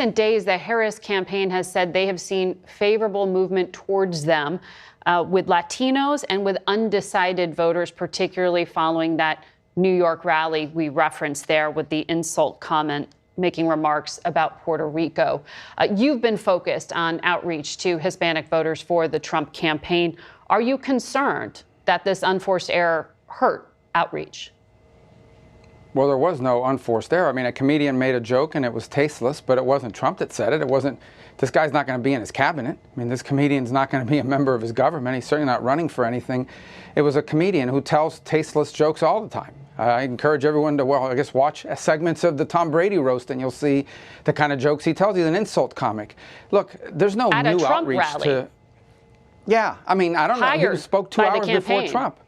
In days, the Harris campaign has said they have seen favorable movement towards them with Latinos and with undecided voters, particularly following that New York rally we referenced there with the insult comment making remarks about Puerto Rico. You've been focused on outreach to Hispanic voters for the Trump campaign. Are you concerned that this unforced error hurt outreach? Well, there was no unforced error. I mean, a comedian made a joke and it was tasteless, but it wasn't Trump that said it. It wasn't, this guy's not going to be in his cabinet. I mean, this comedian's not going to be a member of his government. He's certainly not running for anything. It was a comedian who tells tasteless jokes all the time. I encourage everyone to, well, I guess watch segments of the Tom Brady roast and you'll see the kind of jokes he tells. He's an insult comic. Look, there's no at new a Trump outreach rally. To. Yeah, I mean, I don't know. He spoke 2 hours before Trump.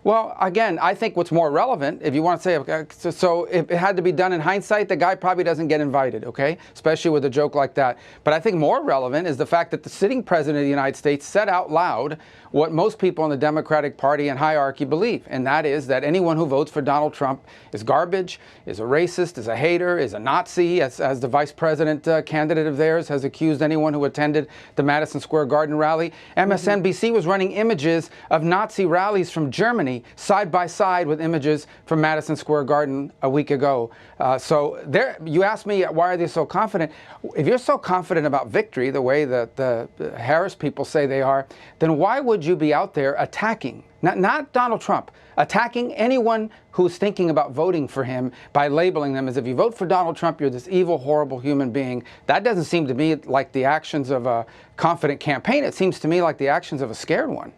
Well, again, I think what's more relevant, if you want to say, okay, so if it had to be done in hindsight, the guy probably doesn't get invited, okay? Especially with a joke like that. But I think more relevant is the fact that the sitting president of the United States said out loud what most people in the Democratic Party and hierarchy believe, and that is that anyone who votes for Donald Trump is garbage, is a racist, is a hater, is a Nazi, as the vice president candidate of theirs has accused anyone who attended the Madison Square Garden rally. MSNBC was running images of Nazi rallies from Germany side by side with images from Madison Square Garden a week ago. So there, you asked me, why are they so confident? If you're so confident about victory, the way that the Harris people say they are, then why would you be out there attacking, not Donald Trump, attacking anyone who's thinking about voting for him by labeling them as if you vote for Donald Trump, you're this evil, horrible human being? That doesn't seem to me like the actions of a confident campaign. It seems to me like the actions of a scared one.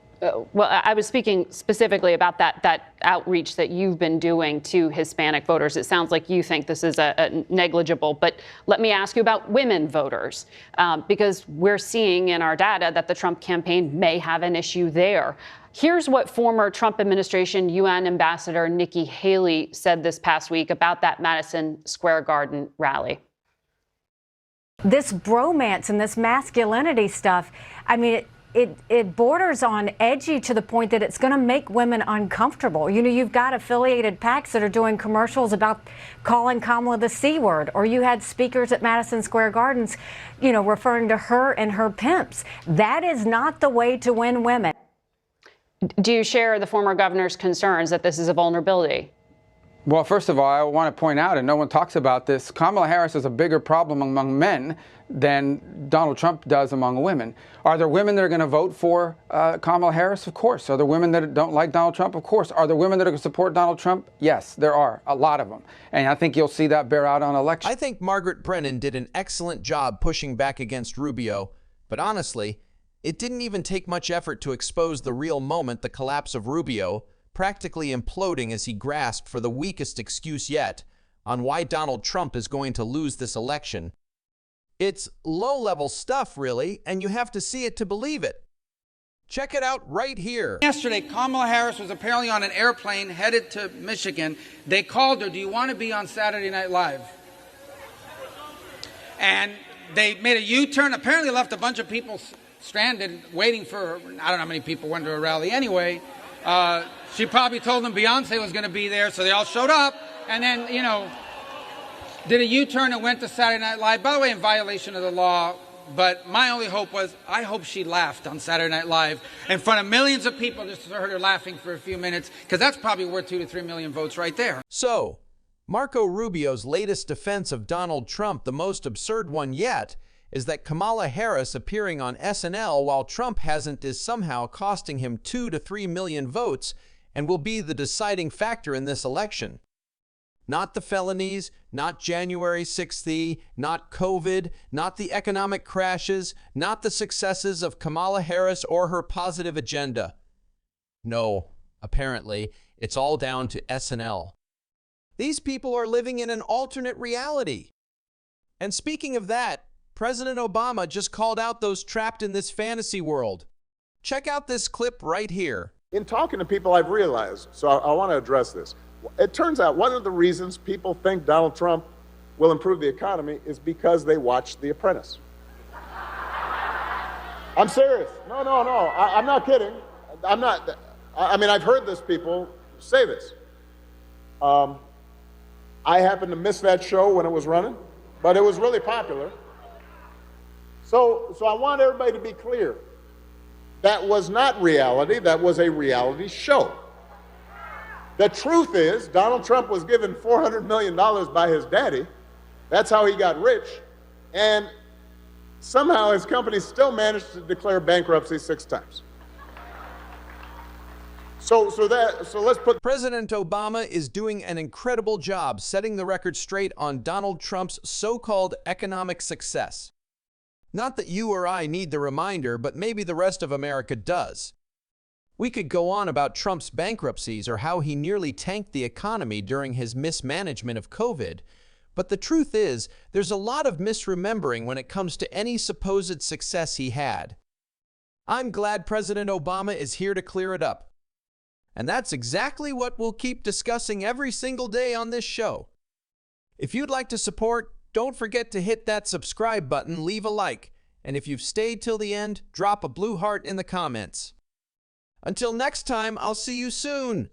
Well, I was speaking specifically about that outreach that you've been doing to Hispanic voters. It sounds like you think this is a negligible, but let me ask you about women voters, because we're seeing in our data that the Trump campaign may have an issue there. Here's what former Trump administration UN Ambassador Nikki Haley said this past week about that Madison Square Garden rally. This bromance and this masculinity stuff, I mean, it borders on edgy to the point that it's going to make women uncomfortable. You know, you've got affiliated PACs that are doing commercials about calling Kamala the C word, or you had speakers at Madison Square Gardens, you know, referring to her and her pimps. That is not the way to win women. Do you share the former governor's concerns that this is a vulnerability? Well, first of all, I want to point out, and no one talks about this, Kamala Harris is a bigger problem among men than Donald Trump does among women. Are there women that are going to vote for Kamala Harris? Of course. Are there women that don't like Donald Trump? Of course. Are there women that are going to support Donald Trump? Yes, there are. A lot of them. And I think you'll see that bear out on election. I think Margaret Brennan did an excellent job pushing back against Rubio, but honestly, it didn't even take much effort to expose the real moment, the collapse of Rubio, practically imploding as he grasped for the weakest excuse yet on why Donald Trump is going to lose this election. It's low-level stuff, really, and you have to see it to believe it. Check it out right here. Yesterday, Kamala Harris was apparently on an airplane headed to Michigan. They called her, "Do you want to be on Saturday Night Live?" And they made a U-turn, apparently left a bunch of people stranded waiting for her. I don't know how many people went to a rally anyway. She probably told them Beyonce was going to be there, so they all showed up, and then, you know, did a U-turn and went to Saturday Night Live, by the way, in violation of the law. But my only hope was, I hope she laughed on Saturday Night Live in front of millions of people, just heard her laughing for a few minutes, because that's probably worth 2 to 3 million votes right there. So, Marco Rubio's latest defense of Donald Trump, the most absurd one yet, is that Kamala Harris appearing on SNL while Trump hasn't is somehow costing him 2 to 3 million votes and will be the deciding factor in this election. Not the felonies, not January 6th, not COVID, not the economic crashes, not the successes of Kamala Harris or her positive agenda. No, apparently, it's all down to SNL. These people are living in an alternate reality. And speaking of that, President Obama just called out those trapped in this fantasy world. Check out this clip right here. In talking to people, I've realized, so I want to address this. It turns out one of the reasons people think Donald Trump will improve the economy is because they watched The Apprentice. I'm serious. No. I'm not kidding. I mean, I've heard this, people say this. I happened to miss that show when it was running, but it was really popular. So I want everybody to be clear. That was not reality. That was a reality show. The truth is, Donald Trump was given $400 million by his daddy. That's how he got rich. And somehow his company still managed to declare bankruptcy 6 times. So let's put... President Obama is doing an incredible job setting the record straight on Donald Trump's so-called economic success. Not that you or I need the reminder, but maybe the rest of America does. We could go on about Trump's bankruptcies or how he nearly tanked the economy during his mismanagement of COVID, but the truth is, there's a lot of misremembering when it comes to any supposed success he had. I'm glad President Obama is here to clear it up. And that's exactly what we'll keep discussing every single day on this show. If you'd like to support, don't forget to hit that subscribe button, leave a like, and if you've stayed till the end, drop a blue heart in the comments. Until next time, I'll see you soon.